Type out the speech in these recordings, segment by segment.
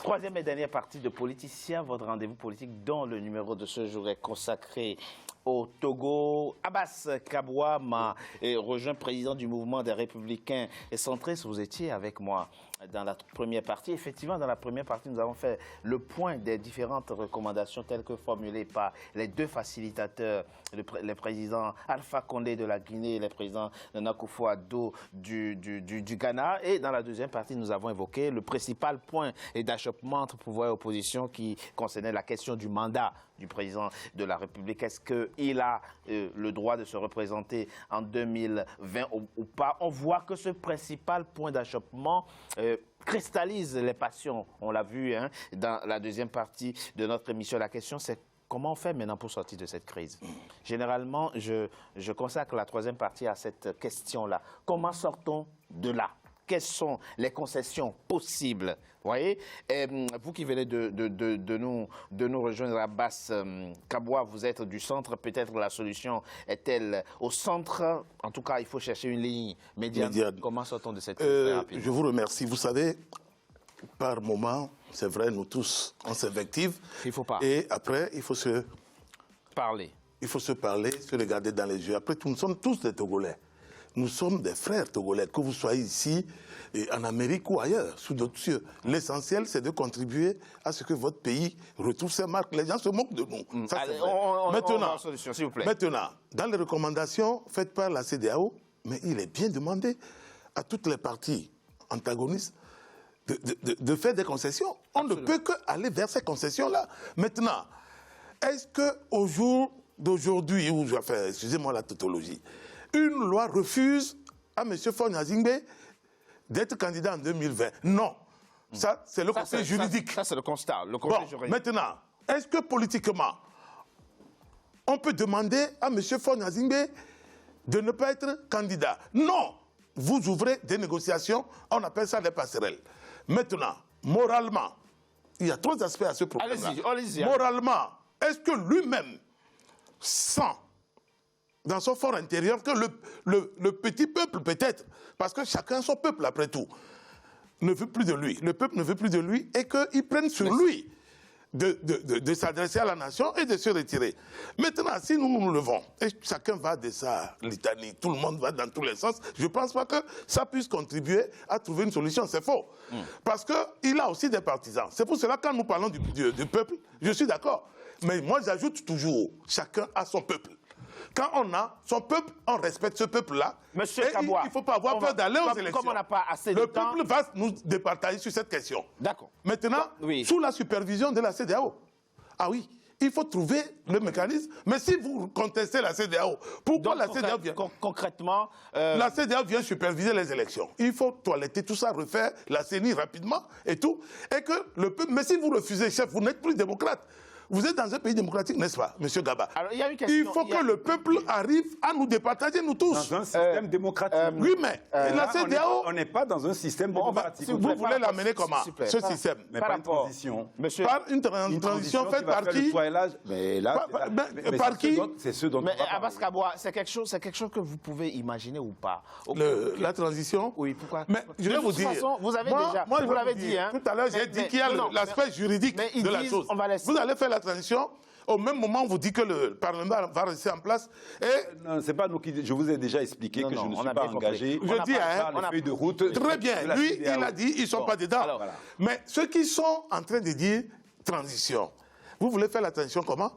Troisième et dernière partie de Politicien, votre rendez-vous politique dont le numéro de ce jour est consacré au Togo. Abass Kabwa m'a rejoint, président du mouvement des Républicains et centristes. Vous étiez avec moi dans la première partie. Effectivement, dans la première partie, nous avons fait le point des différentes recommandations telles que formulées par les deux facilitateurs, les présidents Alpha Condé de la Guinée et les présidents Nana Akufo-Addo du Ghana. Et dans la deuxième partie, nous avons évoqué le principal point d'achoppement entre pouvoir et opposition qui concernait la question du mandat du président de la République. Est-ce qu'il a le droit de se représenter en 2020 ou pas? On voit que ce principal point d'achoppement cristallise les passions. On l'a vu dans la deuxième partie de notre émission. La question, c'est comment on fait maintenant pour sortir de cette crise? Généralement, je consacre la troisième partie à cette question-là. Comment sortons de là? Quelles sont les concessions possibles? Vous voyez, vous qui venez de nous rejoindre, Abass Kabwa, vous êtes du centre. Peut-être la solution est-elle au centre? En tout cas, il faut chercher une ligne médiane. Comment sortons de cette crise rapidement? Je vous remercie. Vous savez, par moment, c'est vrai, nous tous, on s'invective. Il faut pas. Et après, il faut se parler. Il faut se parler, se regarder dans les yeux. Après tout, nous sommes tous des Togolais. Nous sommes des frères togolais, que vous soyez ici, en Amérique ou ailleurs, sous d'autres cieux. L'essentiel, c'est de contribuer à ce que votre pays retrouve ses marques. Les gens se moquent de nous. Ça, allez, maintenant, solution, s'il vous plaît. Maintenant, dans les recommandations faites par la CEDEAO, mais il est bien demandé à toutes les parties antagonistes de faire des concessions. On ne peut qu'aller vers ces concessions-là. Maintenant, est-ce qu'au jour d'aujourd'hui, ou enfin, excusez-moi la tautologie, une loi refuse à M. Faure-Gnassingbé d'être candidat en 2020? Non. Ça, c'est le conseil juridique. Ça, c'est le constat. Le conseil juridique. Maintenant, est-ce que politiquement, on peut demander à M. Faure-Gnassingbé de ne pas être candidat? Non. Vous ouvrez des négociations, on appelle ça des passerelles. Maintenant, moralement, il y a trois aspects à ce problème-là. Allez-y. Moralement, est-ce que lui-même sent dans son fort intérieur que le petit peuple, peut-être, parce que chacun son peuple après tout, ne veut plus de lui. Le peuple ne veut plus de lui et qu'il prenne sur lui de s'adresser à la nation et de se retirer. Maintenant, si nous nous levons, et chacun va de sa litanie, tout le monde va dans tous les sens, je ne pense pas que ça puisse contribuer à trouver une solution. C'est faux. Parce qu'il a aussi des partisans. C'est pour cela que quand nous parlons du peuple, je suis d'accord. Mais moi, j'ajoute toujours, chacun a son peuple. Quand on a son peuple, on respecte ce peuple-là. Monsieur Kabwa, il ne faut pas avoir peur d'aller aux élections. Comme on n'a pas assez de temps... Le peuple va nous départager sur cette question. D'accord. Maintenant, sous la supervision de la CEDEAO. Ah oui, il faut trouver le mécanisme. Mais si vous contestez la CEDEAO, pourquoi la CEDEAO vient... Concrètement... La CEDEAO vient superviser les élections. Il faut toiletter tout ça, refaire la CENI rapidement et tout. Et que le peuple... Mais si vous refusez, chef, vous n'êtes plus démocrate. Vous êtes dans un pays démocratique, n'est-ce pas, M. Gaba? Alors, il faut que le peuple arrive à nous départager, nous tous. Dans un système démocratique. Oui, mais la CEDEAO... On n'est pas dans un système démocratique. Vous voulez l'amener comment, ce système? Mais par une transition. Par une transition faite par qui? Mais là, par qui? C'est ce dont on va parler. Abass Kabwa, c'est quelque chose que vous pouvez imaginer ou pas? La transition? Oui, pourquoi? Mais je vais vous dire... Vous avez déjà... Vous l'avez dit, hein? Tout à l'heure, j'ai dit qu'il y a l'aspect juridique de la chose. Vous allez faire la transition, au même moment, on vous dit que le Parlement va rester en place. Et... Non, c'est pas nous qui... Je vous ai déjà expliqué que je ne suis pas engagé. Je dis, on a feuille de route. Très bien. Lui, il a dit, ils ne sont pas dedans. Alors, voilà. Mais ceux qui sont en train de dire transition, vous voulez faire la transition comment?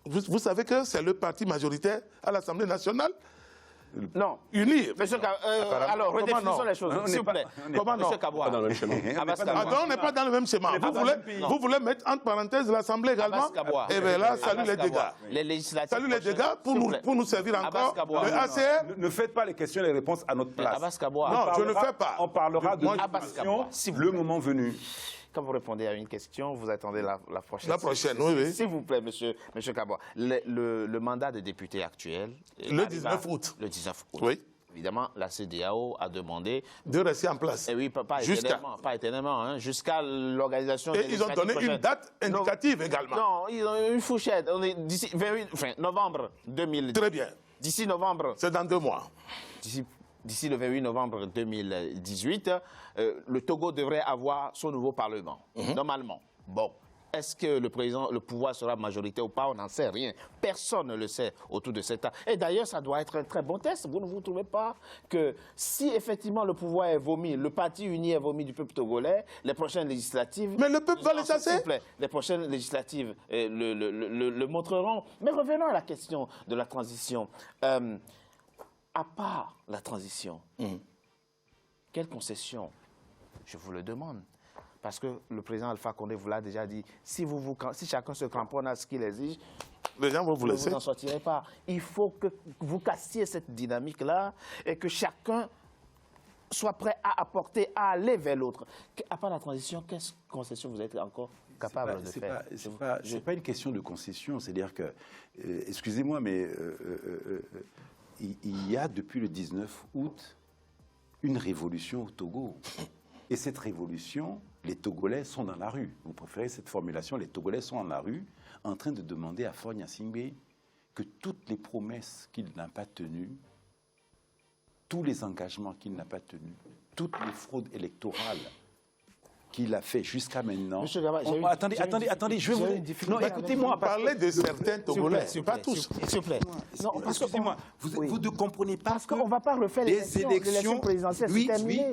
Vous savez que c'est le parti majoritaire à l'Assemblée nationale? Non. Unir. Monsieur Kabwa, alors, redéfinissons les choses, s'il vous plaît. Comment non? Monsieur Kabwa. On n'est pas dans le même schéma. Vous voulez mettre entre parenthèses l'Assemblée également? Eh bien là, salut les dégâts. Salut les dégâts pour nous servir encore. Le ACR. Ne faites pas les questions et les réponses à notre place. Non, je ne fais pas. On parlera de question le moment venu. Quand vous répondez à une question, vous attendez la prochaine. La prochaine, oui. S'il vous plaît, monsieur Kabwa. Le mandat de député actuel... Le 19 août. Le 19 août. Oui. Évidemment, la CEDEAO a demandé... De rester en place. Et oui, pas éternellement, hein, jusqu'à l'organisation... Et ils ont donné une date indicative également. Non, ils ont une fourchette. On est d'ici novembre 2000. Très bien. D'ici novembre... C'est dans 2 mois. D'ici d'ici le 28 novembre 2018, le Togo devrait avoir son nouveau Parlement, normalement. Bon. Est-ce que le pouvoir sera majoritaire ou pas? On n'en sait rien. Personne ne le sait autour de cet temps. Et d'ailleurs, ça doit être un très bon test. Vous ne vous trouvez pas que si effectivement le pouvoir est vomi, le parti uni est vomi du peuple togolais, les prochaines législatives... Mais le peuple va les chasser? S'il vous plaît, les prochaines législatives le montreront. Mais revenons à la question de la transition. À part la transition, quelle concession? Je vous le demande. Parce que le président Alpha Condé vous l'a déjà dit, si chacun se cramponne à ce qu'il exige, les gens vont vous laisser. Vous n'en sortirez pas. Il faut que vous cassiez cette dynamique-là et que chacun soit prêt à apporter, à aller vers l'autre. À part la transition, quelle concession vous êtes encore capable de faire? Ce n'est pas une question de concession. C'est-à-dire que, excusez-moi, mais il y a depuis le 19 août une révolution au Togo. Et cette révolution, les Togolais sont dans la rue. Vous préférez cette formulation, les Togolais sont dans la rue en train de demander à Faure Gnassingbé que toutes les promesses qu'il n'a pas tenues, tous les engagements qu'il n'a pas tenus, toutes les fraudes électorales qu'il a fait jusqu'à maintenant. Monsieur Gaba, attendez, je vais vous... Non, écoutez-moi. Parlez de certains Togolais, pas tous. S'il vous plaît. Non, excusez-moi, vous ne comprenez pas. Parce qu'on ne va pas refaire les élections présidentielles.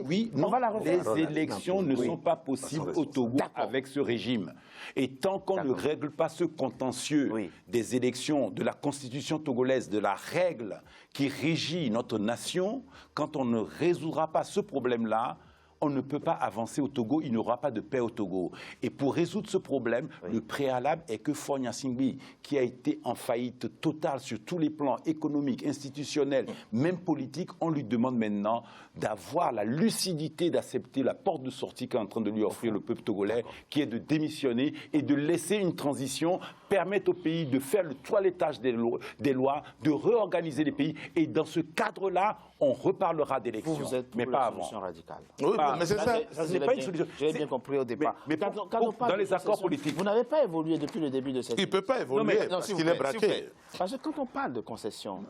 Oui, on va la refaire. Les élections ne sont pas possibles au Togo avec ce régime. Et tant qu'on ne règle pas ce contentieux des élections, de la constitution togolaise, de la règle qui régit notre nation, quand on ne résoudra pas ce problème-là, on ne peut pas avancer au Togo, il n'y aura pas de paix au Togo. Et pour résoudre ce problème, le préalable est que Faure Gnassingbé, qui a été en faillite totale sur tous les plans économiques, institutionnels, même politiques, on lui demande maintenant d'avoir la lucidité d'accepter la porte de sortie qu'est en train de lui offrir le peuple togolais, qui est de démissionner et de laisser une transition, permettre au pays de faire le toilettage des lois, de réorganiser les pays. Et dans ce cadre-là, on reparlera d'élections, vous êtes mais pas avant. Radicale. Oui, mais c'est ça. C'est pas une solution. J'ai bien compris au départ. Mais dans les accords politiques. Vous n'avez pas évolué depuis le début de cette... Il ne peut pas évoluer parce qu'il est braqué. Parce que quand on parle de concession,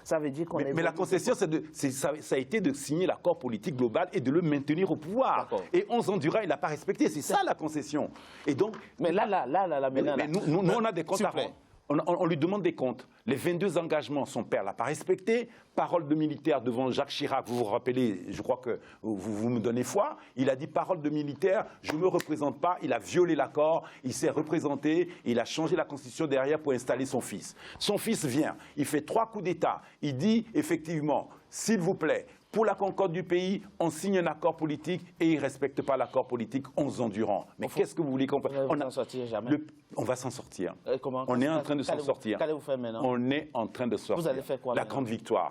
ça veut dire qu'on est... Mais la concession, ça a été de signer l'accord politique global et de le maintenir au pouvoir. Et 11 ans durant, il n'a pas respecté. C'est ça la concession. Et donc... Mais nous, on a des comptes à rendre. On lui demande des comptes. Les 22 engagements, son père ne l'a pas respecté. Parole de militaire devant Jacques Chirac, vous vous rappelez, je crois que vous me donnez foi. Il a dit parole de militaire, je ne me représente pas. Il a violé l'accord, il s'est représenté, il a changé la constitution derrière pour installer son fils. Son fils vient, il fait 3 coups d'État. Il dit effectivement, s'il vous plaît, pour la concorde du pays, on signe un accord politique et il ne respecte pas l'accord politique 11 ans durant. Mais qu'est-ce que vous voulez qu'on fasse? On va s'en sortir jamais. On va s'en sortir. Comment? On est en train de s'en sortir. Qu'allez-vous faire maintenant? On est en train de sortir. Vous allez faire quoi La maintenant? grande victoire.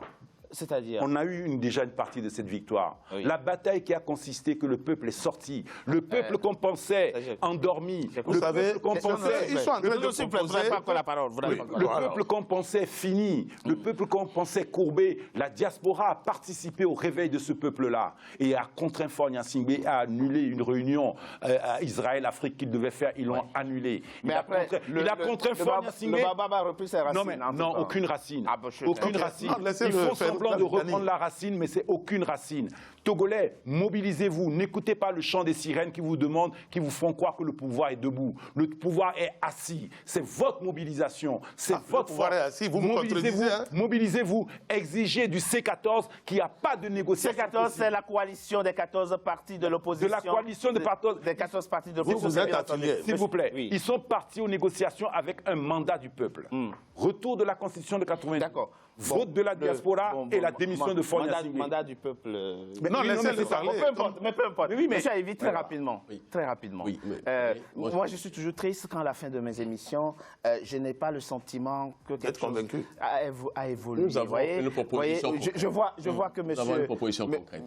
C'est-à-dire? On a eu déjà une partie de cette victoire. La bataille qui a consisté que le peuple est sorti. Le peuple qu'on pensait endormi. Vous savez, ils sont en train de proposer... Le peuple qu'on pensait fini. Le peuple qu'on pensait courbé. La diaspora a participé au réveil de ce peuple-là et a contraint Faure Gnassingbé à annuler une réunion à Israël-Afrique qu'il devait faire. Ils l'ont annulé. Mais après, il a contraint Faure Gnassingbé... Le Baba a repris ses racines. Non, aucune racine. Aucune racine. Ils font semblant de reprendre la racine, mais c'est aucune racine. Togolais, mobilisez-vous. N'écoutez pas le chant des sirènes qui vous demandent, qui vous font croire que le pouvoir est debout. Le pouvoir est assis. C'est votre mobilisation. C'est votre pouvoir est assis. Vous me contredisez. Mobilisez-vous. Exigez du C14 qu'il n'y a pas de négociation. C14, c'est la coalition des 14 partis de l'opposition. De la coalition des 14 partis de l'opposition. Vous êtes affiliés. S'il vous plaît. Ils sont partis aux négociations avec un mandat du peuple. Retour de la constitution de 80. D'accord. Vote de la diaspora et la démission de Faure Gnassingbé. Mandat du peuple. Non, laissez-le parler. Peu importe. Mais Monsieur Aïvi, très rapidement. Très rapidement. Moi, je suis toujours triste quand à la fin de mes émissions, je n'ai pas le sentiment que quelque chose a évolué. Nous avons une proposition concrète. Je vois que monsieur... Nous avons une proposition concrète.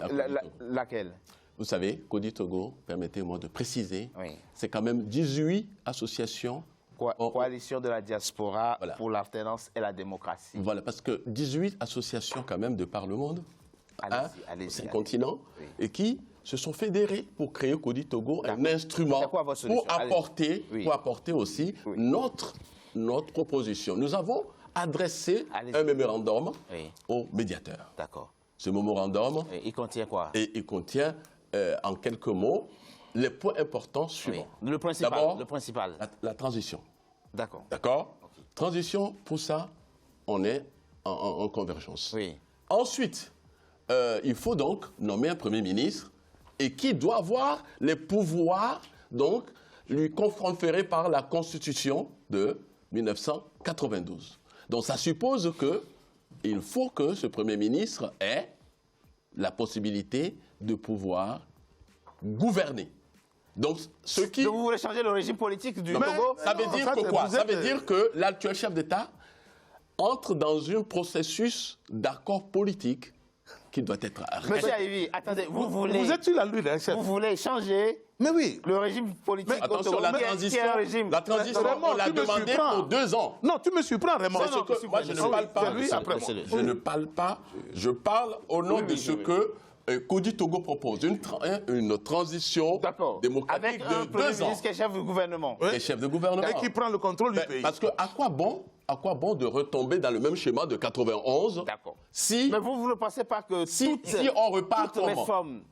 Laquelle? Vous savez, Cody Togo, permettez-moi de préciser, c'est quand même 18 associations. Coalition de la diaspora pour l'alternance et la démocratie. Voilà, parce que 18 associations quand même de par le monde, c'est un continent, et qui se sont fédérés pour créer Cody Togo, un instrument pour apporter aussi notre proposition. Nous avons adressé un mémorandum au médiateur. D'accord. Ce mémorandum... Et il contient quoi? Et il contient, en quelques mots, les points importants suivants. Oui. Le principal. D'abord, le principal. La transition. D'accord. D'accord? Okay. Transition, pour ça, on est en convergence. Oui. Ensuite, il faut donc nommer un Premier ministre et qui doit avoir les pouvoirs, donc, lui conférés par la Constitution de 1992. Donc, ça suppose qu'il faut que ce Premier ministre ait la possibilité de pouvoir gouverner. Donc, Donc vous voulez changer le régime politique du Togo? Ça veut dire que quoi? Ça veut dire que l'actuel chef d'État entre dans un processus d'accord politique qui doit être respecté. Monsieur Aïvi, attendez, vous êtes sur la lune, hein, chef. Vous voulez changer le régime politique au Togo? Attention, la transition, on l'a demandé pour 2 ans. Non, tu me surprends, Raymond. Moi, je ne parle pas. Je ne parle pas. Je parle au nom de ce que Kodi Togo propose, une transition démocratique de 2 ans. Avec un Premier ministre qui est chef du gouvernement. Qui est chef de gouvernement. Et qui prend le contrôle du pays. Parce que à quoi bon de retomber dans le même schéma de 91 si... Mais vous ne pensez pas que si on repart toute réforme,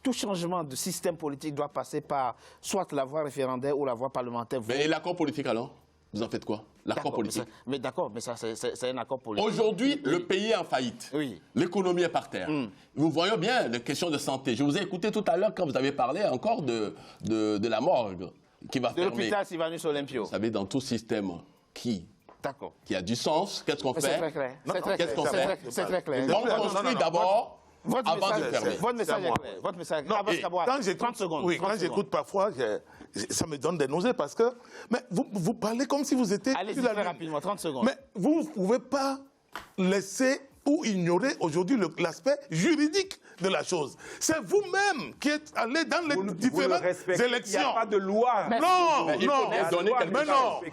tout changement de système politique doit passer par soit la voie référendaire ou la voie parlementaire? Mais et l'accord politique alors? Vous en faites quoi? L'accord politique. Mais d'accord, mais ça, c'est un accord politique. Aujourd'hui, le pays est en faillite. Oui. L'économie est par terre. Nous voyons bien les questions de santé. Je vous ai écouté tout à l'heure quand vous avez parlé encore de la morgue qui va fermer. De l'hôpital Sylvanus Olympio. Vous savez, dans tout système qui a du sens, qu'est-ce qu'on fait? C'est très clair. Qu'est-ce qu'on fait? C'est très clair. On construit d'abord avant de fermer. Votre message est clair. Votre message est clair. Quand j'écoute 30 secondes. Oui, quand j'écoute parfois, ça me donne des nausées parce que... Mais vous parlez comme si vous étiez... Allez-y très rapidement, 30 secondes. Mais vous ne pouvez pas laisser ou ignorer aujourd'hui l'aspect juridique de la chose. C'est vous-même qui êtes allé dans les différentes élections. Il n'y a pas de loi. Non.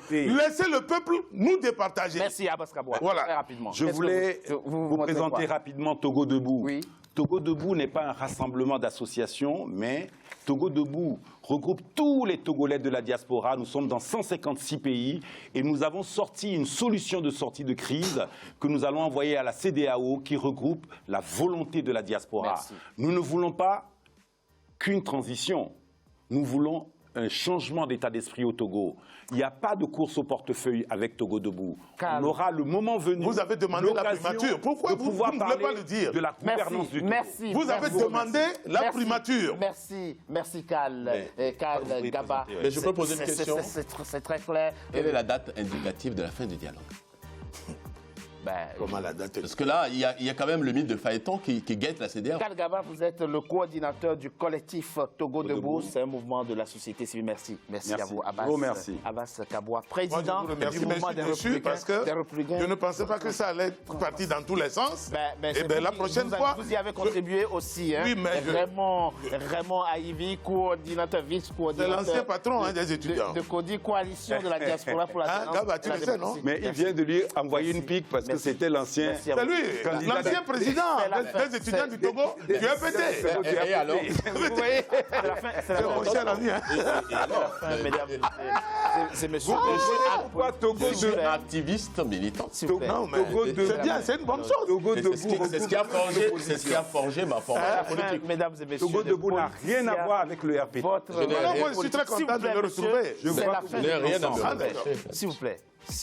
Laissez le peuple nous départager. Merci Abbas Kaboua. Voilà. Très rapidement. Je voulais vous présenter rapidement Togo Debout. Oui. Togo Debout n'est pas un rassemblement d'associations, mais Togo Debout regroupe tous les Togolais de la diaspora. Nous sommes dans 156 pays et nous avons sorti une solution de sortie de crise que nous allons envoyer à la CEDEAO qui regroupe la volonté de la diaspora. Merci. Nous ne voulons pas qu'une transition. Nous voulons un changement d'état d'esprit au Togo. Il n'y a pas de course au portefeuille avec Togo Debout. On aura le moment venu. Vous avez demandé la primature. Pourquoi vous ne voulez pas le dire? De la gouvernance du Togo. Merci. Vous avez demandé la primature. Merci Karl Gaba. Mais je peux poser une question? C'est très clair. Quelle est la date indicative de la fin du dialogue? Comment la date? Parce que là, il y a quand même le mythe de Phaéton qui guette la CEDEAO. Karl Gaba, vous êtes le coordinateur du collectif Togo Debout. C'est un mouvement de la société civile. Merci à vous, Abbas. Je vous remercie. Abbas Kaboua, président du mouvement des Républicains. Parce que je ne pensais pas que ça allait partir dans tous les sens. Et bien la prochaine fois... Vous y avez contribué aussi. Hein? Oui, mais Raymond Aïvi, coordinateur, vice-coordinateur. C'est l'ancien patron des étudiants. De Codi, coalition de la diaspora pour la Gaba, tu le sais, non? Mais il vient de lui envoyer une pique parce que c'était l'ancien... C'est lui, l'ancien président des étudiants du Togo, du EPT. Et alors? Vous voyez, c'est mon cher ami. mesdames, c'est monsieur. Pourquoi Togo de activiste militant? Non, mais c'est bien, c'est une bonne chose. C'est ce qui a forgé ma formation politique. Mesdames et messieurs, Togo Debout n'a rien à voir avec le RPT. Moi, je suis très content de le retrouver. Je n'ai rien à voir. S'il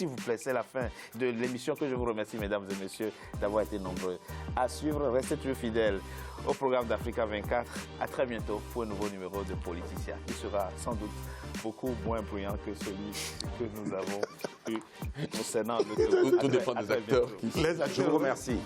vous plaît, c'est la fin de l'émission que je vous remercie, mesdames et messieurs, d'avoir été nombreux à suivre. Restez toujours fidèles au programme d'Africa 24. À très bientôt pour un nouveau numéro de Politicien qui sera sans doute beaucoup moins bruyant que celui que nous avons eu concernant le Tout dépend des acteurs. Je vous remercie.